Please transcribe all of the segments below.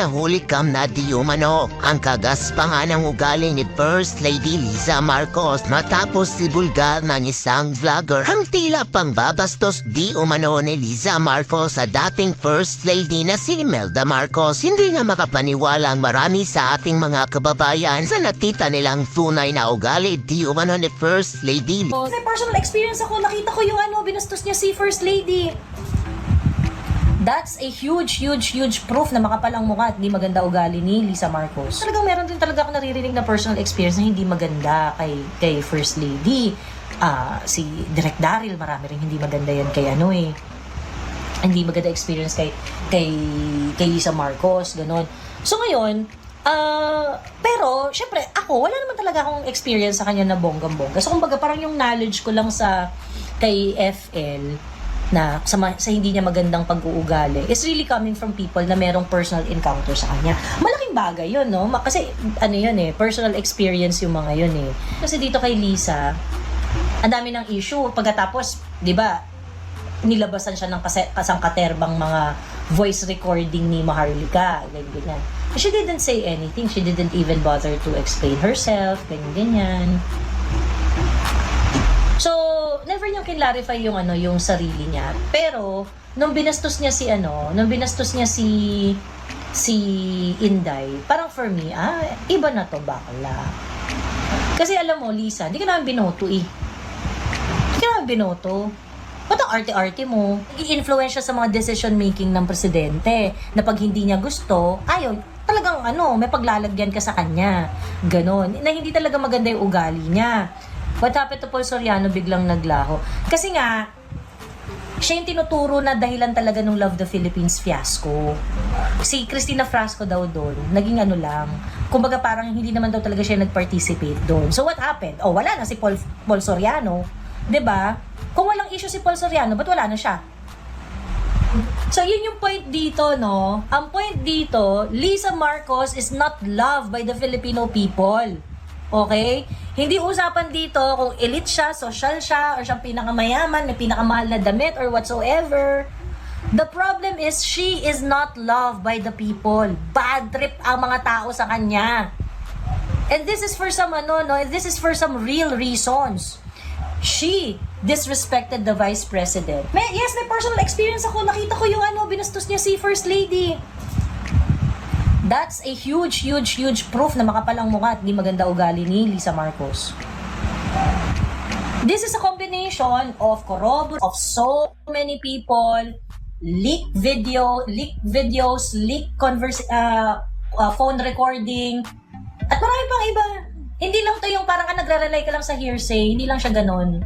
nahuli kam na di umano ang kagaspangan ng ugali ni First Lady Liza Marcos matapos ibulgar ng isang vlogger ang tila pangbabastos di umano ni Liza Marcos sa dating First Lady na si Imelda Marcos. Hindi nga makapaniwala ang marami sa ating mga kababayan sa nakita nilang tunay na ugali di umano ni First Lady. May personal experience ako, nakita ko yung binastos niya si First Lady. That's a huge proof na makapalang mukha at hindi maganda ugali ni Liza Marcos. Talagang meron din talaga ako naririnig na personal experience na hindi maganda kay First Lady. Si Direk Daryl, marami rin hindi maganda yan kay hindi maganda experience kay Liza Marcos, ganon. So ngayon, pero syempre ako, wala naman talaga akong experience sa kanya na bonggang-bongga. So kumbaga parang yung knowledge ko lang kay FL na sa hindi niya magandang pag-uugali is really coming from people na merong personal encounter sa kanya. Malaking bagay yun, no? Kasi personal experience yung mga yun eh. Kasi dito kay Liza, ang dami ng issue. Pagkatapos, di ba, nilabasan siya ng kasangkaterbang mga voice recording ni Maharlika, ganyan. She didn't say anything. She didn't even bother to explain herself, ganyan. So, never niyang clarify yung sarili niya. Pero, nung binastos niya si Inday, parang for me, iba na to, bakla. Kasi alam mo, Liza, hindi ka naman binoto Hindi ka naman binoto. Ba't ang arte-arte mo? I-influence siya sa mga decision making ng presidente na pag hindi niya gusto, ayaw, talagang may paglalagyan ka sa kanya. Ganon. Na hindi talaga maganda yung ugali niya. What happened to Paul Soriano biglang naglaho? Kasi nga, siya yung tinuturo na dahilan talaga ng Love the Philippines fiasco. Si Cristina Frasco daw doon, naging lang. Kumbaga parang hindi naman daw talaga siya nag-participate doon. So what happened? Wala na si Paul Soriano. 'Di ba? Kung walang issue si Paul Soriano, ba't wala na siya? So yun yung point dito, no? Ang point dito, Liza Marcos is not loved by the Filipino people. Okay? Hindi usapan dito kung elite siya, social siya, or siyang pinakamayaman, may pinakamahal na damit, or whatsoever. The problem is, she is not loved by the people. Bad trip ang mga tao sa kanya. And this is for some, this is for some real reasons. She disrespected the Vice President. May personal experience ako. Nakita ko yung binastos niya si First Lady. That's a huge proof na makapalang mukha at hindi maganda ugali ni Liza Marcos. This is a combination of corroboration of so many people, leaked videos, phone recording, at marami pang iba. Hindi lang to yung parang nagra-rely ka lang sa hearsay, hindi lang siya ganon.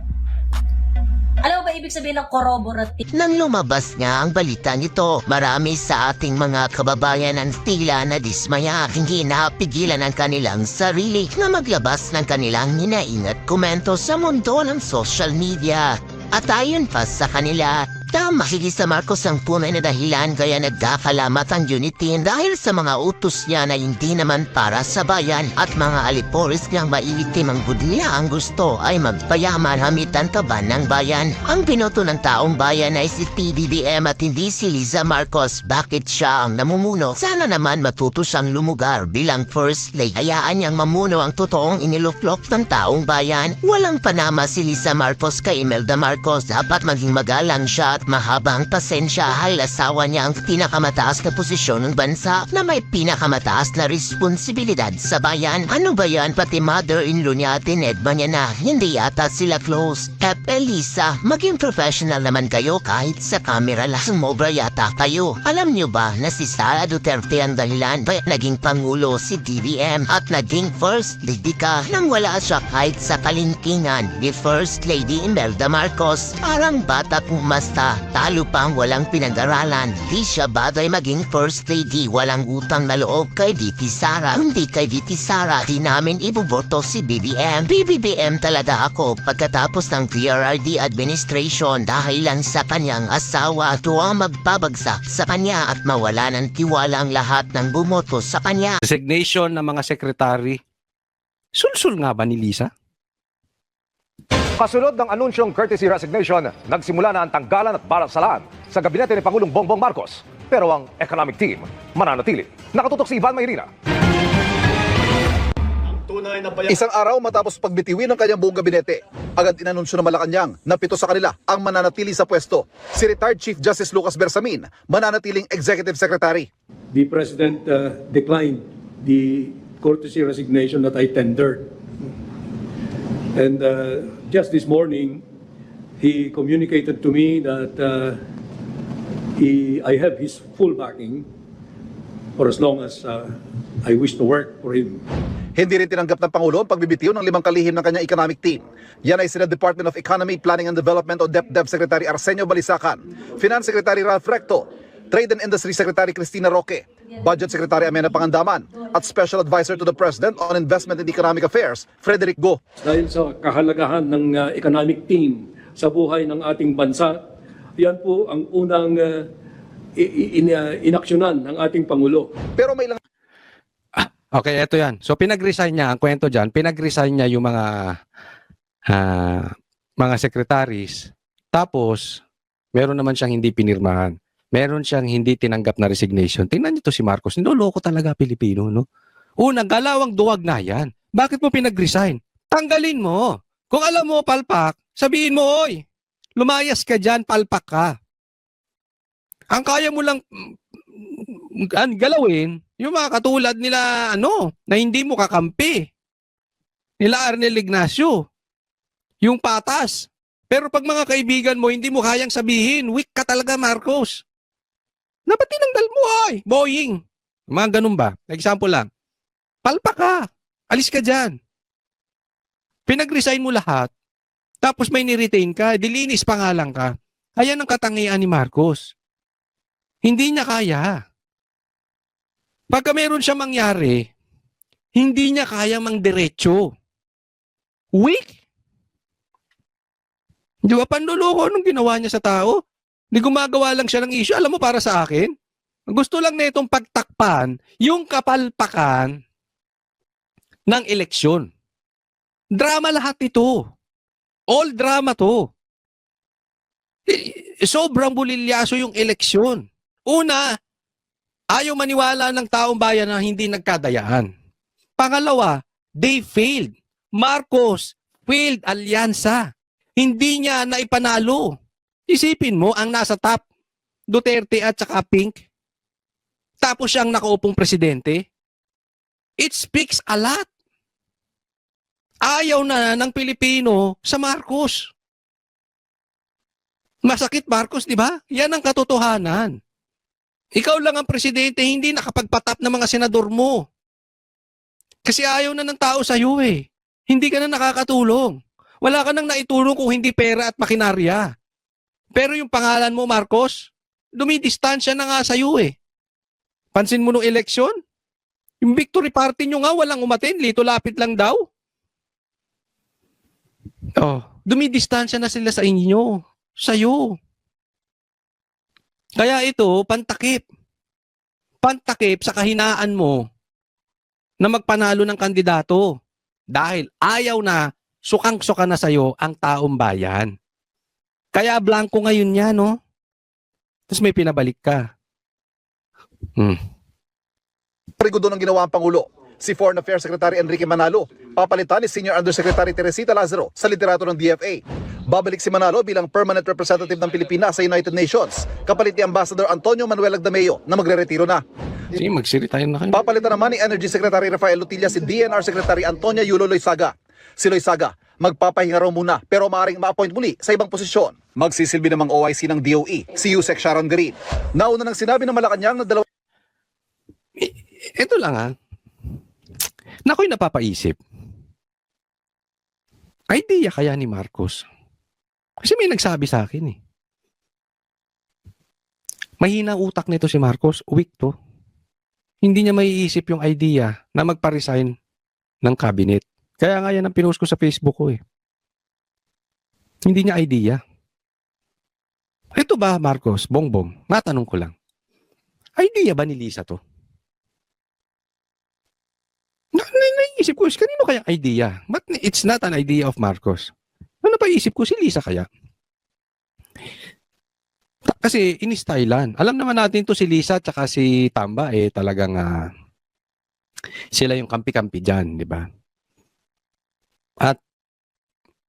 Alam mo ba ibig sabihin ng corroborative? Nang lumabas nga ang balita nito, marami sa ating mga kababayan ang tila na dismaya. Hindi napigilan ang kanilang sarili na maglabas ng kanilang hinaingat komento sa mundo ng social media. At ayon pa sa kanila, tama si Liza Marcos ang tunay na dahilan kaya nagkakalamat ang Unitin dahil sa mga utos niya na hindi naman para sa bayan at mga aliporis niyang maiitim ang budya ang gusto ay magpayaman hamitan taban ng bayan. Ang pinoto ng taong bayan ay si PBBM at hindi si Liza Marcos. Bakit siya ang namumuno? Sana naman matuto siyang lumugar bilang First Lady. Hayaan niyang mamuno ang totoong iniluklok ng taong bayan. Walang panama si Liza Marcos kay Imelda Marcos. Dapat maging magalang siya at mahabang pasensya dahil asawa niya ang pinakamataas na posisyon ng bansa na may pinakamataas na responsibilidad sa bayan. Ano ba yan? Pati mother-in-law niya tinedma niya na hindi yata sila close. Liza, maging professional naman kayo kahit sa camera lang sumobra yata kayo. Alam niyo ba na si Sara Duterte ang dahilan kaya naging pangulo si DBM at naging First Lady ka nang wala siya kahit sa kalingkingan ni First Lady Imelda Marcos. Parang bata pumasta, talo pang walang pinag-aralan. Di siya bagay maging First Lady, walang utang na loob kay VP Sara. Hindi kay VP Sara, di namin iboboto si BBM. BBM talaga ako pagkatapos ng PRRD administration dahil lang sa kanyang asawa at ang magpabagsak sa kanya at mawala ng tiwala ang lahat ng bumoto sa kanya. Resignation ng mga sekretary. Sulsul nga ba ni Liza? Kasunod ng anunsyong courtesy resignation, nagsimula na ang tanggalan at barasalan sa gabinete ni Pangulong Bongbong Marcos. Pero ang economic team mananatili. Nakatutok si Ivan Mayrina. Isang araw matapos pagbitiwin ng kanyang buong gabinete, agad inanunsyo ng Malacanang na 7 sa kanila ang mananatili sa pwesto. Si retired Chief Justice Lucas Bersamin, mananatiling Executive Secretary. The President declined the courtesy resignation that I tendered. And just this morning, he communicated to me that I have his full backing for as long as I wish to work for him. Hindi rin tinanggap ng Pangulo ang pagbibitiw ng 5 kalihim ng kanyang economic team. Yan ay sina Department of Economy, Planning and Development o DepDev Secretary Arsenio Balisacan, Finance Secretary Ralph Recto, Trade and Industry Secretary Cristina Roque, Budget Secretary Amena Pangandaman, at Special Advisor to the President on Investment and Economic Affairs, Frederick Go. Dahil sa kahalagahan ng economic team sa buhay ng ating bansa, yan po ang unang inaksyonan ng ating Pangulo. Pero may ilang Okay, eto yan. So pinag-resign niya, ang kwento dyan, pinag-resign niya yung mga secretaries. Tapos, meron naman siyang hindi pinirmahan. Meron siyang hindi tinanggap na resignation. Tingnan niyo to si Marcos. Niloloko talaga Pilipino, no? Unang, galawang duwag na yan. Bakit mo pinag-resign? Tanggalin mo. Kung alam mo, palpak, sabihin mo, oy, lumayas ka dyan, palpak ka. Ang kaya mo lang galawin, yung mga katulad nila, na hindi mo kakampi. Nila Arnel Ignacio. Yung patas. Pero pag mga kaibigan mo, hindi mo kayang sabihin, weak ka talaga, Marcos. Dapat tinanggal mo, ay, Boeing. Mga ganun ba? Example lang. Palpa ka. Alis ka dyan. Pinag-resign mo lahat. Tapos may ni-retain ka. Dilinis pa nga lang ka. Ayan ang katangian ni Marcos. Hindi niya kaya. Pagka meron siya mangyari, hindi niya kaya mang-diretso. Weak. Di ba, panluloko anong ginawa niya sa tao? Di gumagawa lang siya ng issue. Alam mo, para sa akin, gusto lang na itong pagtakpan yung kapalpakan ng eleksyon. Drama lahat ito. All drama to. Sobrang bulilyaso yung eleksyon. Una, ayaw maniwala ng taong bayan na hindi nagkadayaan. Pangalawa, they failed. Marcos failed alyansa. Hindi niya naipanalo. Isipin mo, ang nasa top, Duterte at saka Pink, tapos siyang nakaupong presidente. It speaks a lot. Ayaw na ng Pilipino sa Marcos. Masakit, Marcos, di ba? Yan ang katotohanan. Ikaw lang ang presidente, hindi nakapagpatap ng mga senador mo. Kasi ayaw na ng tao sa iyo eh. Hindi ka na nakakatulong. Wala ka nang naitulong kung hindi pera at makinarya. Pero yung pangalan mo, Marcos, dumidistansya na nga sa iyo eh. Pansin mo nung eleksyon? Yung victory party nyo nga walang umatin, lito-lapit lang daw. Oh, dumidistansya na sila sa inyo, sa iyo. Kaya ito, pantakip. Pantakip sa kahinaan mo na magpanalo ng kandidato dahil ayaw na, sukang-suka na sa'yo ang taong bayan. Kaya blanco ngayon niya, no? Tapos may pinabalik ka. Parigo doon ang ginawa ang Pangulo. Si Foreign Affairs Secretary Enrique Manalo, papalitan ni Senior Undersecretary Teresita Lazaro sa liderato ng DFA. Babalik si Manalo bilang Permanent Representative ng Pilipinas sa United Nations, kapalit ni Ambassador Antonio Manuel Agdameo na magre-retiro na. Sige, magsiritayin na kayo. Papalitan naman ni Energy Secretary Rafael Lutilla si DNR Secretary Antonia Yulo Loizaga. Si Loizaga, magpapahinga raw muna pero maaaring ma-appoint muli sa ibang posisyon. Magsisilbi namang OIC ng DOE, si Yusek Sharon Garin. Nauna nang sinabi ng Malacanang na Ito lang Nako'y napapaisip. Idea kaya ni Marcos? Kasi may nagsabi sa akin eh. Mahina utak nito si Marcos, weak to. Hindi niya maiisip yung idea na magpa-resign ng cabinet. Kaya nga yan ang pinost ko sa Facebook ko eh. Hindi niya idea. Ito ba, Marcos, Bongbong, matanong ko lang. Idea ba ni Lisa to? Naisip ko, kanino kayang idea? But it's not an idea of Marcos. Ano pa isip ko, si Lisa kaya? Kasi inistylan. Alam naman natin to si Lisa at si Tamba talagang sila yung kampi-kampi dyan, di ba? At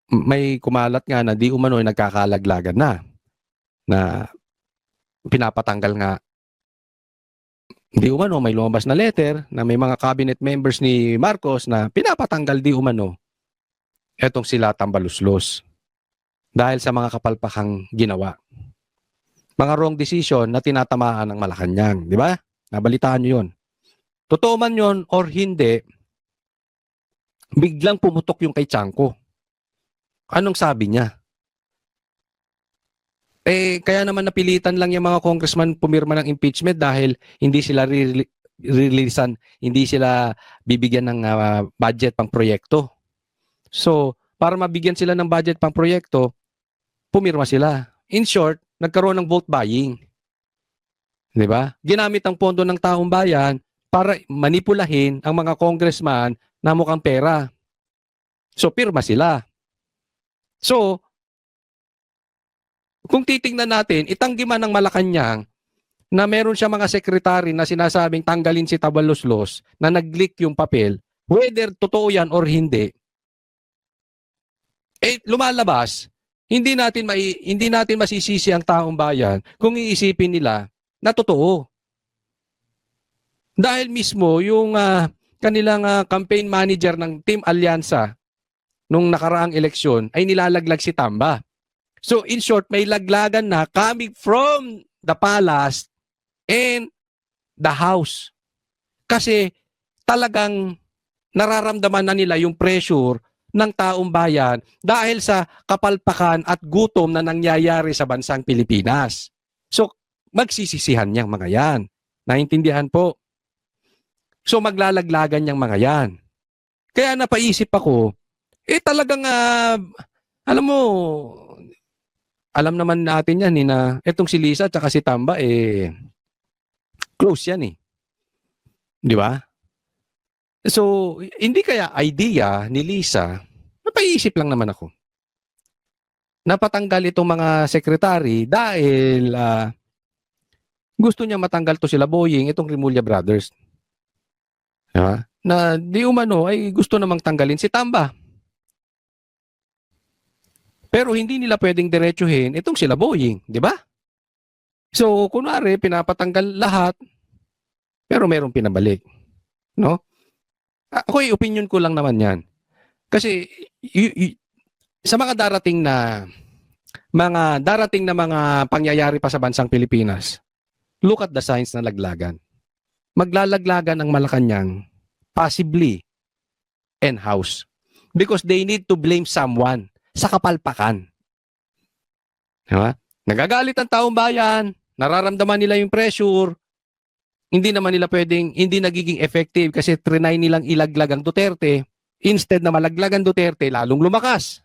may kumalat nga na di umano ay nagkakalaglagan na pinapatanggal nga. Di umano may lumabas na letter na may mga cabinet members ni Marcos na pinapatanggal di umano etong sila Tambaluslos dahil sa mga kapalpakang ginawa. Mga wrong decision na tinatamaan ng Malacanang, di ba? Nabalitaan nyo yun. Totoo man yun or hindi, biglang pumutok yung kay Chanco. Anong sabi niya? Kaya naman napilitan lang yung mga congressman pumirma ng impeachment dahil hindi sila releasan, hindi sila bibigyan ng budget pang proyekto. So, para mabigyan sila ng budget pang proyekto, pumirma sila. In short, nagkaroon ng vote buying. 'Di ba? Ginamit ang pondo ng taong bayan para manipulahin ang mga congressman na mukhang pera. So, pirma sila. So, kung titingnan natin, itanggi man ng Malacanang na meron siya mga sekretary na sinasabing tanggalin si Tambaluslos na nag-leak yung papel, whether totoo yan or hindi, lumalabas, hindi natin masisisi ang taong bayan kung iisipin nila na totoo. Dahil mismo yung kanilang campaign manager ng Team Alyansa nung nakaraang eleksyon ay nilalaglag si Tamba. So in short, may laglagan na coming from the palace and the house. Kasi talagang nararamdaman na nila yung pressure ng taong bayan dahil sa kapalpakan at gutom na nangyayari sa bansang Pilipinas. So magsisisihan niyang mga yan. Naintindihan po? So maglalaglagan niyang mga yan. Kaya napaisip ako, talagang alam mo, alam naman natin yan na etong si Lisa at si Tamba close yan Di ba? So, hindi kaya idea ni Lisa, napaisip lang naman ako. Napatanggal itong mga sekretary dahil gusto niya matanggal to sila Boying, itong Rimulya Brothers. Diba? Na di umano ay gusto namang tanggalin si Tamba. Pero hindi nila pwedeng diretsuhin itong sila Boying, di ba? So, kunwari, pinapatanggal lahat, pero merong pinabalik. No? Ako, opinion ko lang naman yan. Kasi, sa mga darating na mga pangyayari pa sa bansang Pilipinas, look at the signs na laglagan. Maglalaglagan ang Malacanang, possibly, and house. Because they need to blame someone sa kapalpakan. Diba? Nagagalit ang taong bayan, nararamdaman nila yung pressure, hindi naman nila pwedeng, hindi nagiging effective kasi trinay nilang ilaglag ang Duterte, instead na malaglag ang Duterte, lalong lumakas.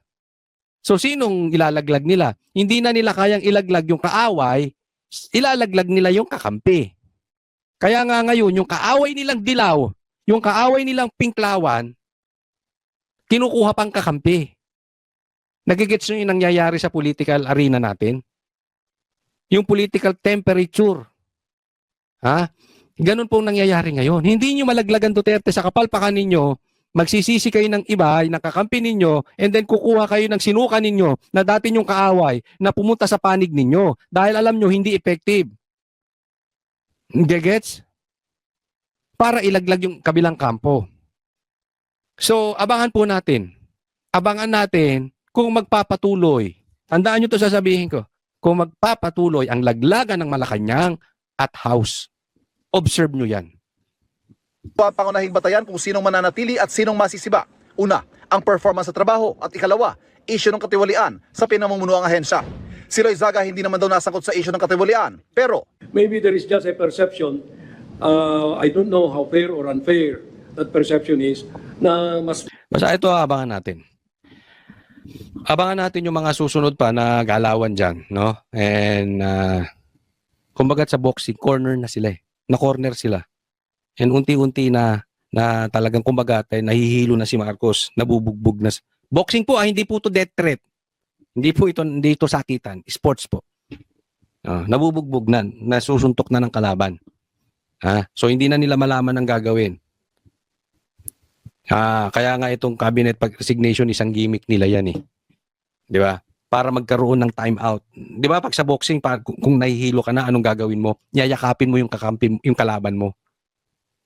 So sinong ilalaglag nila? Hindi na nila kayang ilaglag yung kaaway, ilalaglag nila yung kakampi. Kaya nga ngayon, yung kaaway nilang dilaw, yung kaaway nilang pinklawan, kinukuha pang kakampi. Nagigets nyo yung nangyayari sa political arena natin? Yung political temperature. Ganun pong nangyayari ngayon. Hindi nyo malaglagan Duterte sa kapalpakan ninyo, magsisisi kayo ng iba, ng kakampi ninyo, and then kukuha kayo ng sinuka ninyo na dati nyong kaaway na pumunta sa panig ninyo dahil alam nyo hindi effective. Gets? Para ilaglag yung kabilang kampo. So, abangan po natin. Abangan natin kung magpapatuloy, tandaan nyo ito sasabihin ko, kung magpapatuloy ang laglagan ng Malacanang at house. Observe nyo yan. Pangunahing batayan kung sinong mananatili at sinong masisiba. Una, ang performance sa trabaho at ikalawa, issue ng katiwalian sa pinamumunuang ahensya. Si Loizaga hindi naman daw nasangkot sa issue ng katiwalian, pero Maybe there is just a perception, I don't know how fair or unfair that perception is, na mas Basta ito abangan natin. Abangan natin yung mga susunod pa na galawan dyan, no? And, kumbaga sa boxing, corner na sila Na-corner sila. And unti-unti na talagang kumbaga nahihilo na si Marcos, nabubugbog na. Boxing po, hindi po to death threat. Hindi ito sakitan. Sports po. Nabubugbog na, nasusuntok na ng kalaban. So hindi na nila malaman ang gagawin. Kaya nga itong cabinet resignation isang gimmick nila yan eh. 'Di ba? Para magkaroon ng time out. 'Di ba pag sa boxing kung nahihilo ka na anong gagawin mo? Yayakapin mo yung yung kalaban mo.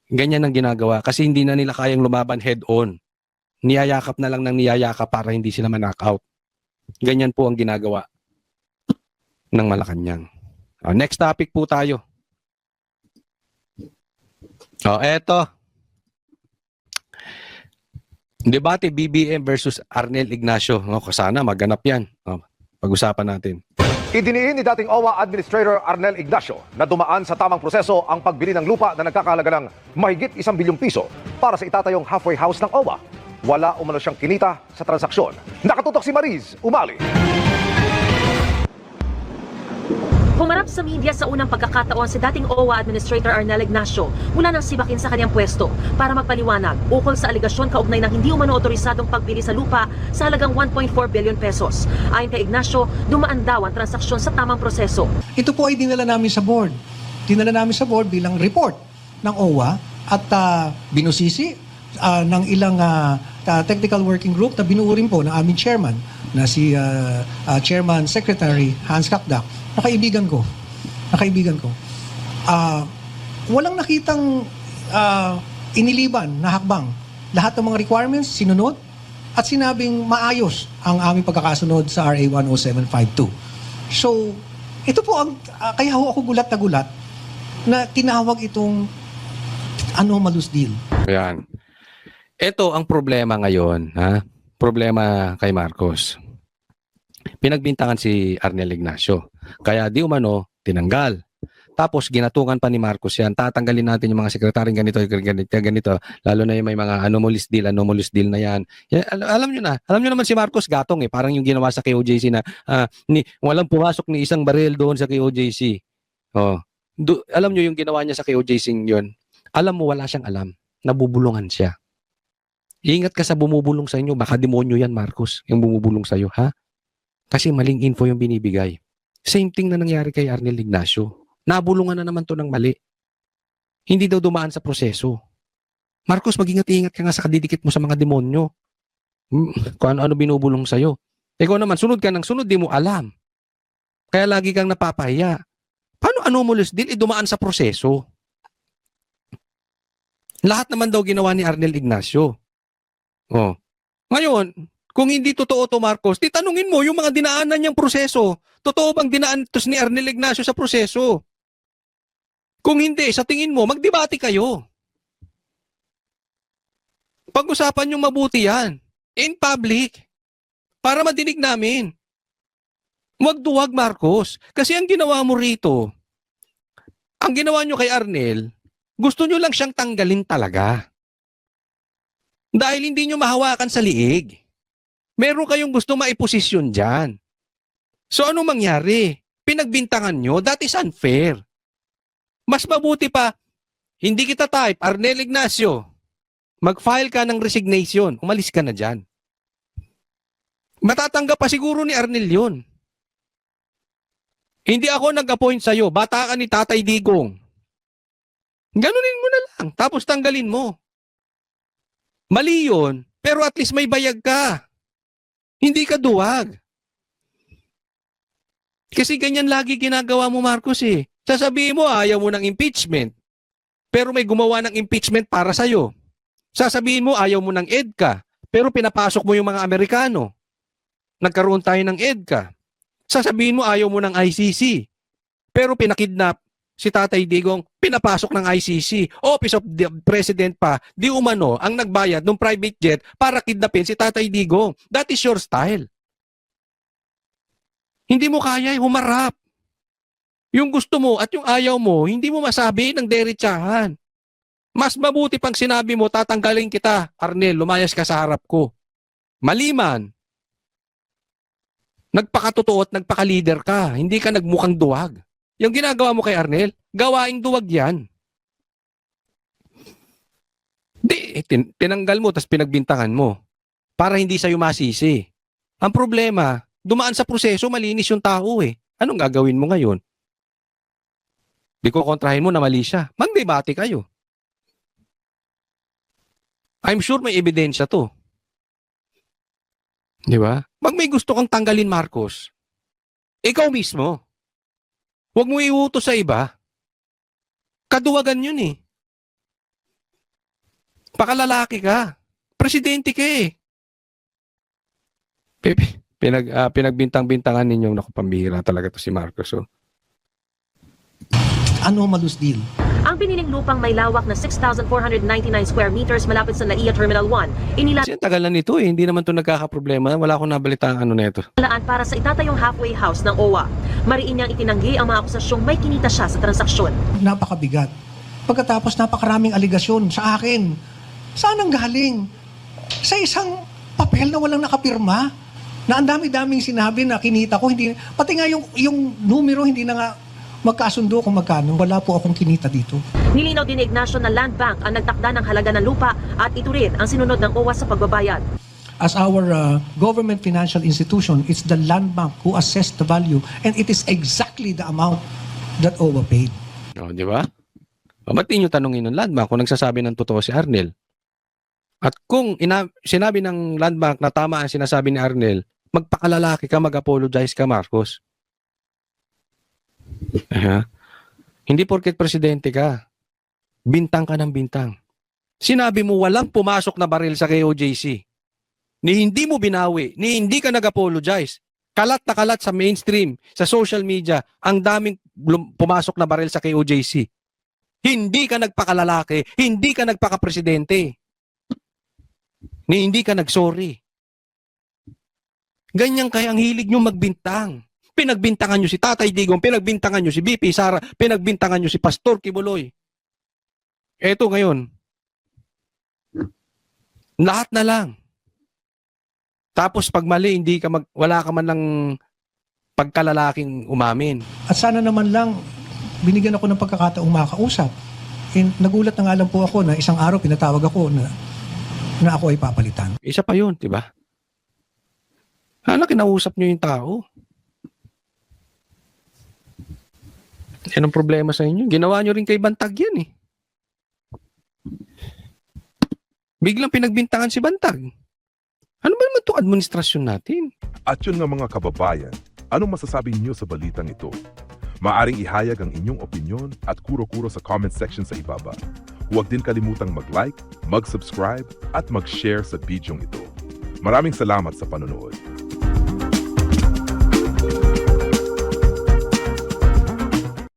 Ganyan ang ginagawa kasi hindi na nila kayang lumaban head on. Niyayakap na lang ng niyayakap para hindi sila ma-knockout. Ganyan po ang ginagawa ng Malacanang. Next topic po tayo. Eto. Debate BBM versus Arnel Ignacio. Sana maganap yan. Pag-usapan natin. Idiniin ni dating OWA Administrator Arnel Ignacio na dumaan sa tamang proseso ang pagbili ng lupa na nagkakahalaga ng mahigit 1 bilyong piso para sa itatayong halfway house ng OWA. Wala umano siyang kinita sa transaksyon. Nakatutok si Mariz Umali. Humarap sa media sa unang pagkakataon si dating OWA Administrator Arnel Ignacio mula nang sibakin sa kanyang pwesto para magpaliwanag ukol sa aligasyon kaugnay ng hindi umano otorisadong pagbili sa lupa sa halagang 1.4 billion pesos. Ayon kay Ignacio, dumaan daw ang transaksyon sa tamang proseso. Ito po ay dinala namin sa board. Dinala namin sa board bilang report ng OWA at binusisi ng ilang technical working group na binuo rin po ng aming chairman na si Chairman Secretary Hans Kakdak. Nakaibigan ko. Walang nakitang iniliban na hakbang. Lahat ng mga requirements sinunod at sinabing maayos ang aming pagkakasunod sa RA 10752. So, ito po ang kaya ako gulat na gulat na tinawag itong anomalous deal. Ayan. Ito ang problema ngayon, problema kay Marcos. Pinagbintangan si Arnel Ignacio. Kaya di umano, tinanggal. Tapos ginatungan pa ni Marcos yan. Tatanggalin natin yung mga sekretaryong ganito. Lalo na yung may mga anomalous deal na yan. Alam nyo naman si Marcos gatong eh. Parang yung ginawa sa KOJC na walang pumasok ni isang baril doon sa KOJC. Alam nyo yung ginawa niya sa KOJC yun. Alam mo, wala siyang alam. Nabubulungan siya. Ingat ka sa bumubulong sa inyo. Baka demonyo yan, Marcos. Yung bumubulong sa iyo, ha? Kasi maling info yung binibigay. Same thing na nangyari kay Arnel Ignacio. Nabulungan na naman to ng mali. Hindi daw dumaan sa proseso. Marcos, mag-ingat-ingat ka nga sa kadidikit mo sa mga demonyo. Kung ano-ano binubulong sa'yo. Ikaw naman, sunod ka ng sunod, di mo alam. Kaya lagi kang napapahiya. Paano anomalous deal? Dumaan sa proseso. Lahat naman daw ginawa ni Arnel Ignacio. Ngayon, kung hindi totoo to Marcos, titanungin mo yung mga dinaanan niyang proseso. Totoo bang dinaan ito ni Arnel Ignacio sa proseso? Kung hindi, sa tingin mo, magdebate kayo. Pag-usapan niyong mabuti yan. In public. Para madinig namin. Huwag duwag, Marcos. Kasi ang ginawa mo rito, ang ginawa niyo kay Arnel, gusto niyo lang siyang tanggalin talaga. Dahil hindi niyo mahawakan sa liig. Meron kayong gusto maiposisyon dyan. So anong mangyari? Pinagbintangan nyo, that is unfair. Mas mabuti pa, hindi kita type, Arnel Ignacio, mag-file ka ng resignation, umalis ka na dyan. Matatanggap pa siguro ni Arnel yun. Hindi ako nag-appoint sa'yo, bata ka ni Tatay Digong. Ganunin mo na lang, tapos tanggalin mo. Mali yun, pero at least may bayag ka. Hindi ka duwag. Kasi ganyan lagi ginagawa mo, Marcos eh. Sasabihin mo, ayaw mo ng impeachment. Pero may gumawa ng impeachment para sa'yo. Sasabihin mo, ayaw mo ng EDCA. Pero pinapasok mo yung mga Amerikano. Nagkaroon tayo ng EDCA. Sasabihin mo, ayaw mo ng ICC. Pero pinakidnap si Tatay Digong, pinapasok ng ICC. Office of the President pa, di umano ang nagbayad ng private jet para kidnapin si Tatay Digong. That is your style. Hindi mo kaya humarap. Yung gusto mo at yung ayaw mo, hindi mo masabi ng derechahan. Mas mabuti pang sinabi mo, tatanggalin kita, Arnel, lumayas ka sa harap ko. Maliman. Nagpakatotoo at nagpaka-leader ka. Hindi ka nagmukhang duwag. Yung ginagawa mo kay Arnel, gawaing duwag yan. Tinanggal mo, tas pinagbintangan mo. Para hindi sa'yo masisi. Ang problema, dumaan sa proseso, malinis yung tao eh. Anong gagawin mo ngayon? Di ko kontrahin mo na mali siya. Magdebate kayo. I'm sure may ebidensya to. Di ba? Pag may gusto kang tanggalin, Marcos, ikaw mismo. Huwag mo iutos sa iba. Kaduwagan yun eh. Pakalalaki ka. Presidente ka eh. Pinagbintang-bintangan ninyong nakapambihira talaga to si Marcos. Oh. Anomalous deal. Ang biniling lupang may lawak na 6,499 square meters malapit sa NAIA Terminal 1, inilaan Kasi ang tagal na nito eh. Hindi naman to nagkakaproblema. Wala akong nabalitaan ano na ito. para sa itatayong halfway house ng OWA. Mariin niyang itinanggi ang mga akusasyong may kinita siya sa transaksyon. Napakabigat. Pagkatapos napakaraming aligasyon sa akin. Saan ang galing? Sa isang papel na walang nakapirma, na ang dami-daming sinabi na kinita ko, hindi, pati nga yung numero hindi na nga magkasundo kung magkano. Wala po akong kinita dito. Nilinaw din ni Ignacio na Land Bank ang nagtakda ng halaga ng lupa at ito rin ang sinunod ng OWA sa pagbabayad. As our government financial institution, it's the Land Bank who assessed the value and it is exactly the amount that OWA paid. O, di ba? O, ba't di nyo tanongin ng Land Bank kung nagsasabi ng totoo si Arnel? At kung sinabi ng Land Bank na tama ang sinasabi ni Arnel, magpakalalaki ka, mag-apologize ka, Marcos. Hindi porket presidente ka, bintang ka ng bintang. Sinabi mo walang pumasok na baril sa KOJC. Ni hindi mo binawi, ni hindi ka nag-apologize. Kalat na kalat sa mainstream, sa social media, ang daming pumasok na baril sa KOJC. Hindi ka nagpakalalaki, hindi ka nagpakapresidente. Ni hindi ka nagsorry. Ganyan kaya ang hilig nyo magbintang. Pinagbintangan nyo si Tatay Digong, pinagbintangan nyo si BP Sara, pinagbintangan nyo si Pastor Kibuloy. Eto ngayon, lahat na lang. Tapos pag mali, wala ka man lang pagkalalaking umamin. At sana naman lang, binigyan ako ng pagkakataong makausap. Nagulat na nga lang po ako na isang araw pinatawag ako na ako ay papalitan. Isa pa yun, di ba? Hala, kinausap nyo yung tao. Yan ang problema sa inyo. Ginawa nyo rin kay Bantag yan eh. Biglang pinagbintangan si Bantag. Ano ba naman itong administrasyon natin? At yun nga mga kababayan, anong masasabi niyo sa balitang ito? Maaring ihayag ang inyong opinyon at kuro-kuro sa comment section sa ibaba. Huwag din kalimutang mag-like, mag-subscribe at mag-share sa bidyong ito. Maraming salamat sa panonood.